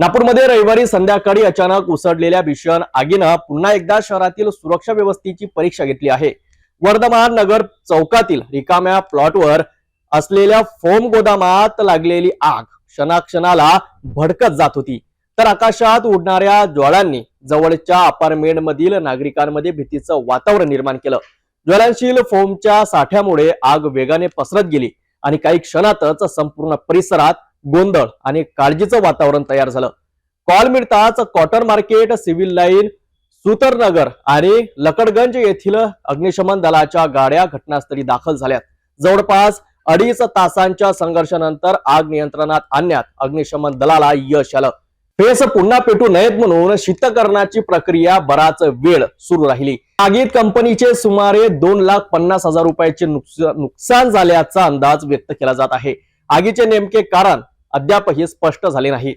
नागपूरमध्ये रविवारी संध्याकाळी अचानक उसळलेल्या भीषण आगीनं पुन्हा एकदा शहरातील सुरक्षा व्यवस्थेची परीक्षा घेतली आहे। वर्धमान नगर चौकातील रिकाम्या प्लॉटवर असलेल्या फोम गोदामात लागलेली आग क्षणाक्षणाला भडकत जात होती, तर आकाशात उडणाऱ्या ज्वाळांनी जवळच्या अपार्टमेंट मधील नागरिकांमध्ये भीतीचं वातावरण निर्माण केलं। ज्वलनशील फोमच्या साठ्यामुळे आग वेगाने पसरत गेली आणि काही क्षणातच संपूर्ण परिसरात गोंधळ आणि काळजीचं वातावरण तयार झालं। कॉल मिळताच कॉटन मार्केट, सिव्हिल लाईन, सुतरनगर आणि लकडगंज येथील अग्निशमन दलाच्या गाड्या घटनास्थळी दाखल झाल्यात। जवळपास 2.5 तासांच्या संघर्षानंतर आग नियंत्रणात आणण्यात अग्निशमन दलाला यश आलं। फेस पुन्हा पेटू नयेत म्हणून शीतकरणाची प्रक्रिया बराच वेळ सुरू राहिली। आगीत कंपनीचे सुमारे 2,50,000 रुपयाचे नुकसान झाल्याचा अंदाज व्यक्त केला जात आहे। आगीचे नेमके कारण अद्यापही स्पष्ट झाले नाही।